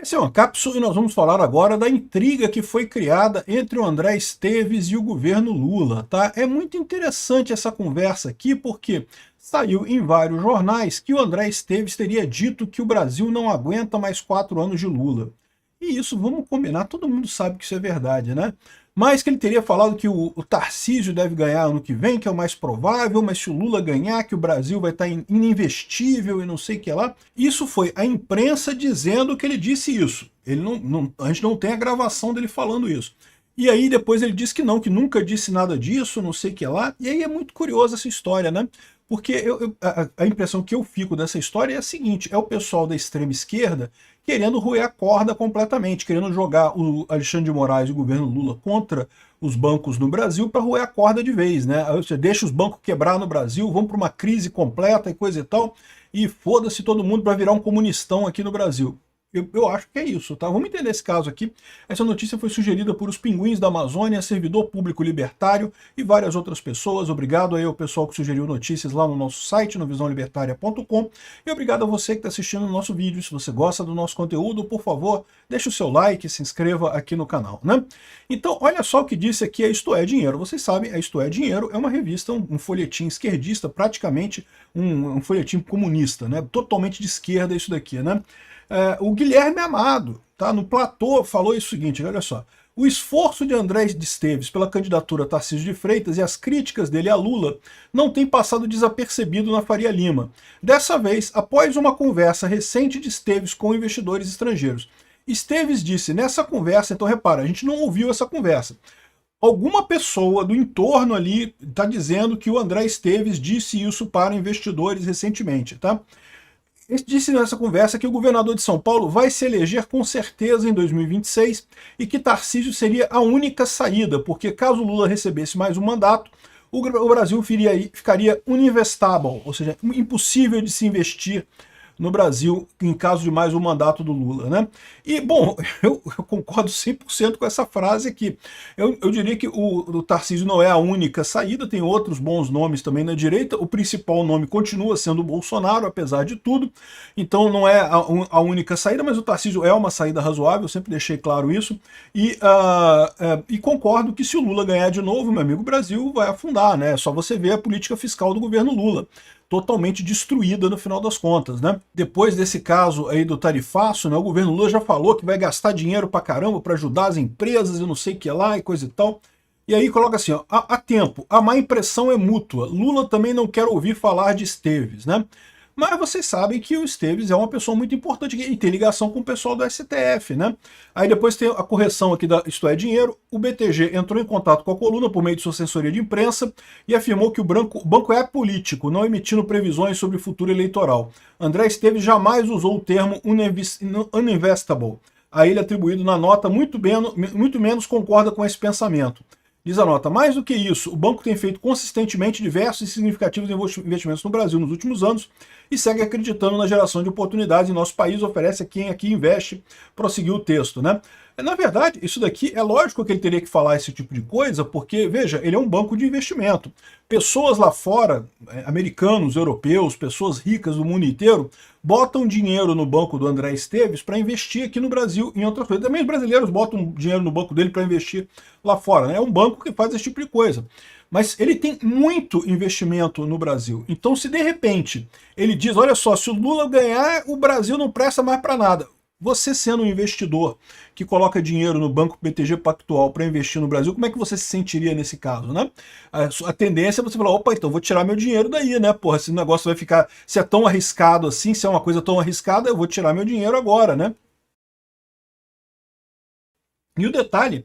Esse é uma cápsula e nós vamos falar agora da intriga que foi criada entre o André Esteves e o governo Lula, tá? É muito interessante essa conversa aqui porque saiu em vários jornais que o André Esteves teria dito que o Brasil não aguenta mais 4 anos de Lula. E isso, vamos combinar, todo mundo sabe que isso é verdade, né? Mas que ele teria falado que o Tarcísio deve ganhar ano que vem, que é o mais provável, mas se o Lula ganhar, que o Brasil vai estar ininvestível e não sei o que lá. Isso foi a imprensa dizendo que ele disse isso. A gente não tem a gravação dele falando isso. E aí depois ele disse que não, que nunca disse nada disso, não sei o que lá. E aí é muito curiosa essa história, né? Porque a impressão que eu fico dessa história é a seguinte, é o pessoal da extrema esquerda querendo roer a corda completamente, querendo jogar o Alexandre de Moraes e o governo Lula contra os bancos no Brasil para roer a corda de vez, né? Você deixa os bancos quebrar no Brasil, vão para uma crise completa e coisa e tal, e foda-se todo mundo para virar um comunistão aqui no Brasil. Eu acho que é isso, tá? Vamos entender esse caso aqui. Essa notícia foi sugerida por os Pinguins da Amazônia, Servidor Público Libertário e várias outras pessoas. Obrigado aí ao pessoal que sugeriu notícias lá no nosso site, no visãolibertaria.com. E obrigado a você que está assistindo o nosso vídeo. Se você gosta do nosso conteúdo, por favor, deixe o seu like e se inscreva aqui no canal, né? Então, olha só o que disse aqui a Isto É Dinheiro. Vocês sabem, a Isto É Dinheiro é uma revista, um folhetim esquerdista, praticamente um folhetim comunista, né? Totalmente de esquerda isso daqui, né? O Guilherme Amado, tá, no Platô, falou isso seguinte, olha só. O esforço de André Esteves pela candidatura a Tarcísio de Freitas e as críticas dele a Lula não tem passado desapercebido na Faria Lima. Dessa vez, após uma conversa recente de Esteves com investidores estrangeiros. Esteves disse nessa conversa, então repara, a gente não ouviu essa conversa. Alguma pessoa do entorno ali está dizendo que o André Esteves disse isso para investidores recentemente, tá? Ele disse nessa conversa que o governador de São Paulo vai se eleger com certeza em 2026 e que Tarcísio seria a única saída, porque caso Lula recebesse mais um mandato, o Brasil ficaria uninvestável, ou seja, impossível de se investir no Brasil em caso de mais um mandato do Lula, né? E, bom, eu concordo 100% com essa frase aqui. Eu diria que o Tarcísio não é a única saída, tem outros bons nomes também na direita, o principal nome continua sendo o Bolsonaro, apesar de tudo, então não é a única saída, mas o Tarcísio é uma saída razoável, eu sempre deixei claro isso, e concordo que se o Lula ganhar de novo, meu amigo, o Brasil vai afundar, né? É só você ver a política fiscal do governo Lula, totalmente destruída no final das contas, né? Depois desse caso aí do tarifaço, né, o governo Lula já falou que vai gastar dinheiro pra caramba para ajudar as empresas e não sei o que lá e coisa e tal. E aí coloca assim, ó, há tempo, a má impressão é mútua. Lula também não quer ouvir falar de Esteves, né? Mas vocês sabem que o Esteves é uma pessoa muito importante e tem ligação com o pessoal do STF, né? Aí depois tem a correção aqui da Isto É Dinheiro. O BTG entrou em contato com a coluna por meio de sua assessoria de imprensa e afirmou que o banco é político, não emitindo previsões sobre o futuro eleitoral. André Esteves jamais usou o termo uninvestable. A ele atribuído na nota muito menos concorda com esse pensamento. Diz a nota, mais do que isso, o banco tem feito consistentemente diversos e significativos investimentos no Brasil nos últimos anos e segue acreditando na geração de oportunidades em nosso país, oferece a quem aqui investe, prosseguiu o texto, né? Na verdade, isso daqui, é lógico que ele teria que falar esse tipo de coisa, porque, veja, ele é um banco de investimento. Pessoas lá fora, americanos, europeus, pessoas ricas do mundo inteiro, botam dinheiro no banco do André Esteves para investir aqui no Brasil em outras coisas. Também os brasileiros botam dinheiro no banco dele para investir lá fora, né? É um banco que faz esse tipo de coisa. Mas ele tem muito investimento no Brasil. Então, se de repente ele diz, olha só, se o Lula ganhar, o Brasil não presta mais para nada. Você sendo um investidor que coloca dinheiro no Banco BTG Pactual para investir no Brasil, como é que você se sentiria nesse caso, né? A tendência é você falar, opa, então vou tirar meu dinheiro daí, né? Porra, esse negócio vai ficar, se é tão arriscado assim, se é uma coisa tão arriscada, eu vou tirar meu dinheiro agora, né? E o detalhe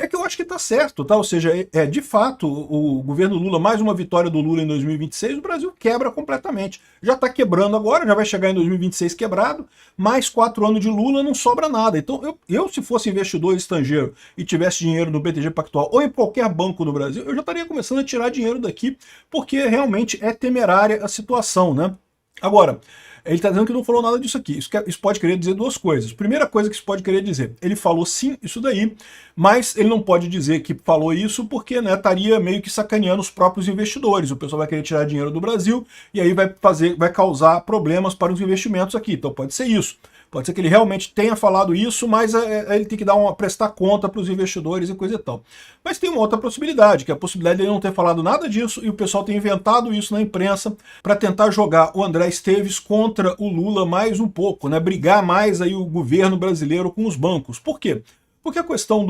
é que eu acho que está certo, tá? Ou seja, de fato, o governo Lula, mais uma vitória do Lula em 2026, o Brasil quebra completamente. Já está quebrando agora, já vai chegar em 2026 quebrado, mais 4 anos de Lula não sobra nada. Então, eu se fosse investidor estrangeiro e tivesse dinheiro no BTG Pactual ou em qualquer banco no Brasil, eu já estaria começando a tirar dinheiro daqui, porque realmente é temerária a situação, né? Agora, ele está dizendo que não falou nada disso aqui. Isso pode querer dizer duas coisas. Primeira coisa que isso pode querer dizer, ele falou sim isso daí, mas ele não pode dizer que falou isso porque, né, estaria meio que sacaneando os próprios investidores. O pessoal vai querer tirar dinheiro do Brasil e aí vai causar problemas para os investimentos aqui. Então pode ser isso. Pode ser que ele realmente tenha falado isso, mas ele tem que prestar conta para os investidores e coisa e tal. Mas tem uma outra possibilidade, que é a possibilidade de ele não ter falado nada disso e o pessoal ter inventado isso na imprensa para tentar jogar o André Esteves contra o Lula mais um pouco, né? Brigar mais aí o governo brasileiro com os bancos. Por quê? Porque a questão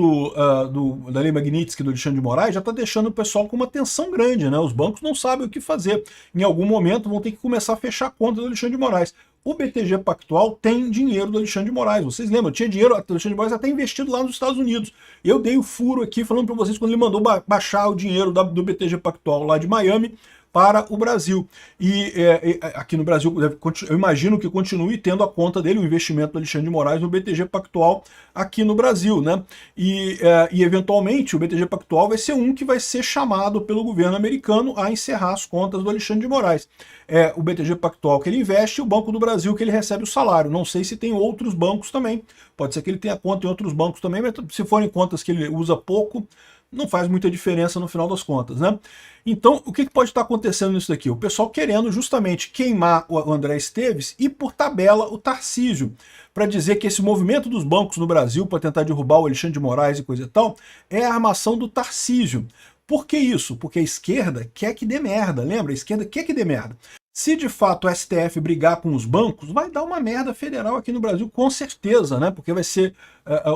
da Lei Magnitsky, do Alexandre de Moraes, já está deixando o pessoal com uma tensão grande, né? Os bancos não sabem o que fazer. Em algum momento vão ter que começar a fechar a conta do Alexandre de Moraes. O BTG Pactual tem dinheiro do Alexandre de Moraes. Vocês lembram? Tinha dinheiro, o Alexandre de Moraes até investido lá nos Estados Unidos. Eu dei o furo aqui falando para vocês quando ele mandou baixar o dinheiro do BTG Pactual lá de Miami para o Brasil. E aqui no Brasil, eu imagino que continue tendo a conta dele, o investimento do Alexandre de Moraes no BTG Pactual aqui no Brasil, né? E eventualmente o BTG Pactual vai ser um que vai ser chamado pelo governo americano a encerrar as contas do Alexandre de Moraes. É o BTG Pactual que ele investe e o Banco do Brasil que ele recebe o salário. Não sei se tem outros bancos também. Pode ser que ele tenha conta em outros bancos também, mas se forem contas que ele usa pouco, não faz muita diferença no final das contas, né? Então, o que pode estar acontecendo nisso daqui? O pessoal querendo justamente queimar o André Esteves e, por tabela, o Tarcísio, para dizer que esse movimento dos bancos no Brasil para tentar derrubar o Alexandre de Moraes e coisa e tal, é a armação do Tarcísio. Por que isso? Porque a esquerda quer que dê merda, lembra? A esquerda quer que dê merda. Se de fato o STF brigar com os bancos, vai dar uma merda federal aqui no Brasil, com certeza, né? Porque vai ser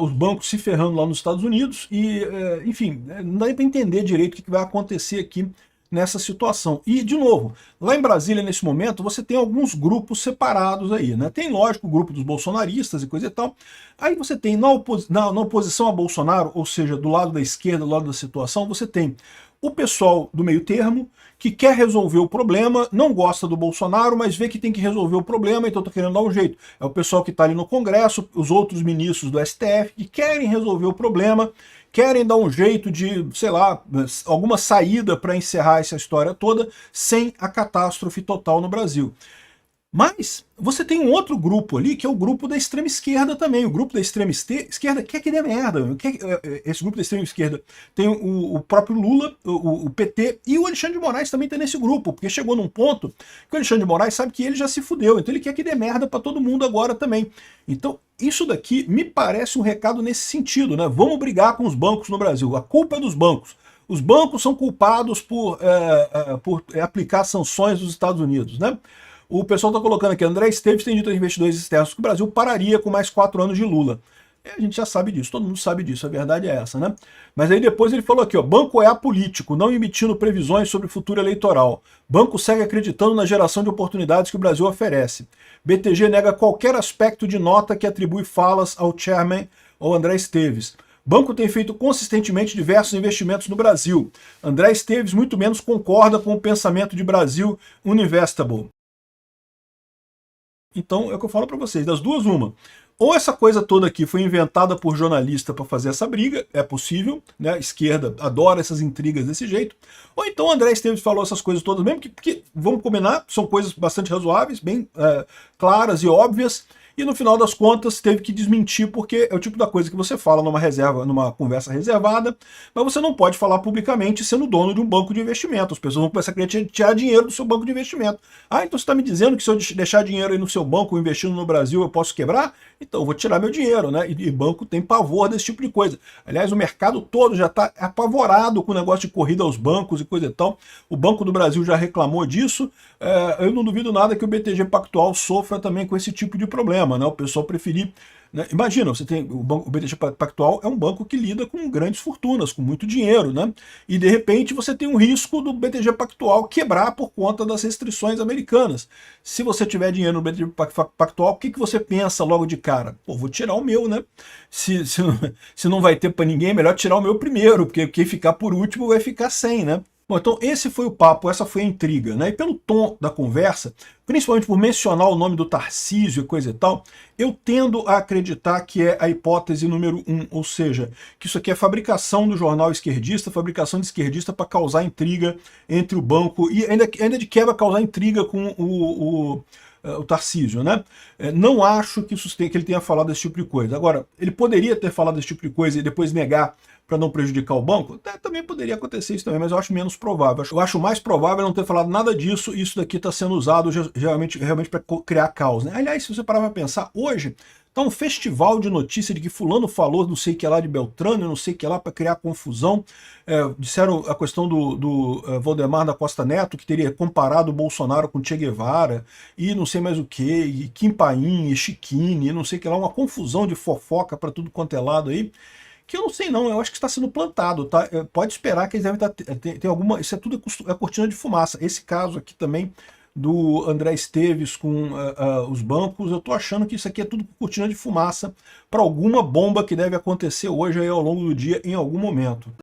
os bancos se ferrando lá nos Estados Unidos e, enfim, não dá para entender direito o que vai acontecer aqui nessa situação. E, de novo, lá em Brasília, nesse momento, você tem alguns grupos separados aí, né? Tem, lógico, o grupo dos bolsonaristas e coisa e tal. Aí você tem, na oposição a Bolsonaro, ou seja, do lado da esquerda, do lado da situação, você tem o pessoal do meio termo, que quer resolver o problema, não gosta do Bolsonaro, mas vê que tem que resolver o problema, então está querendo dar um jeito. É o pessoal que está ali no Congresso, os outros ministros do STF, que querem resolver o problema, querem dar um jeito de, sei lá, alguma saída para encerrar essa história toda, sem a catástrofe total no Brasil. Mas você tem um outro grupo ali, que é o grupo da extrema esquerda também. O grupo da extrema esquerda quer que dê merda. Esse grupo da extrema esquerda tem o próprio Lula, o PT, e o Alexandre de Moraes também está nesse grupo, porque chegou num ponto que o Alexandre de Moraes sabe que ele já se fudeu, então ele quer que dê merda para todo mundo agora também. Então isso daqui me parece um recado nesse sentido, né? Vamos brigar com os bancos no Brasil. A culpa é dos bancos. Os bancos são culpados por aplicar sanções dos Estados Unidos, né? O pessoal está colocando aqui, André Esteves tem dito aos investidores externos que o Brasil pararia com mais 4 anos de Lula. A gente já sabe disso, todo mundo sabe disso, a verdade é essa, né? Mas aí depois ele falou aqui, ó, banco é apolítico, não emitindo previsões sobre o futuro eleitoral. Banco segue acreditando na geração de oportunidades que o Brasil oferece. BTG nega qualquer aspecto de nota que atribui falas ao chairman ou André Esteves. Banco tem feito consistentemente diversos investimentos no Brasil. André Esteves muito menos concorda com o pensamento de Brasil Uninvestable. Então, é o que eu falo para vocês, das duas, uma. Ou essa coisa toda aqui foi inventada por jornalista para fazer essa briga, é possível, né? A esquerda adora essas intrigas desse jeito. Ou então o André Esteves falou essas coisas todas mesmo, porque vamos combinar, são coisas bastante razoáveis, bem claras e óbvias, e no final das contas teve que desmentir, porque é o tipo da coisa que você fala numa conversa reservada, mas você não pode falar publicamente sendo dono de um banco de investimento. As pessoas vão começar a querer tirar dinheiro do seu banco de investimento. Ah, então você está me dizendo que se eu deixar dinheiro aí no seu banco investindo no Brasil eu posso quebrar? Então eu vou tirar meu dinheiro, né? E banco tem pavor desse tipo de coisa. Aliás, o mercado todo já está apavorado com o negócio de corrida aos bancos e coisa e tal. O Banco do Brasil já reclamou disso. Eu não duvido nada que o BTG Pactual sofra também com esse tipo de problema, né? O pessoal preferir... Né? Imagina, você tem o BTG Pactual é um banco que lida com grandes fortunas, com muito dinheiro, né? E de repente você tem um risco do BTG Pactual quebrar por conta das restrições americanas. Se você tiver dinheiro no BTG Pactual, o que você pensa logo de cara? Pô, vou tirar o meu, né? Se não vai ter para ninguém, é melhor tirar o meu primeiro, porque quem ficar por último vai ficar sem, né? Bom, então esse foi o papo, essa foi a intriga, né? E pelo tom da conversa, principalmente por mencionar o nome do Tarcísio e coisa e tal, eu tendo a acreditar que é a hipótese número 1, ou seja, que isso aqui é fabricação do jornal esquerdista, fabricação de esquerdista para causar intriga entre o banco, e ainda de quebra causar intriga com o Tarcísio, né? Não acho que que ele tenha falado esse tipo de coisa. Agora, ele poderia ter falado esse tipo de coisa e depois negar para não prejudicar o banco? Também poderia acontecer isso também, mas eu acho menos provável. Eu acho mais provável não ter falado nada disso, e isso daqui está sendo usado realmente para criar caos, né? Aliás, se você parar para pensar, hoje tá um festival de notícia de que fulano falou não sei o que lá de Beltrano, não sei o que lá, para criar confusão. Disseram a questão do Valdemar da Costa Neto, que teria comparado o Bolsonaro com Che Guevara, e não sei mais o que, e Kim Paim, e Chiquini, e não sei o que lá, uma confusão de fofoca para tudo quanto é lado aí, que eu não sei não, eu acho que está sendo plantado, tá? Pode esperar que eles devem estar, tem alguma, isso é tudo cortina de fumaça. Esse caso aqui também do André Esteves com os bancos, eu tô achando que isso aqui é tudo cortina de fumaça para alguma bomba que deve acontecer hoje aí ao longo do dia em algum momento.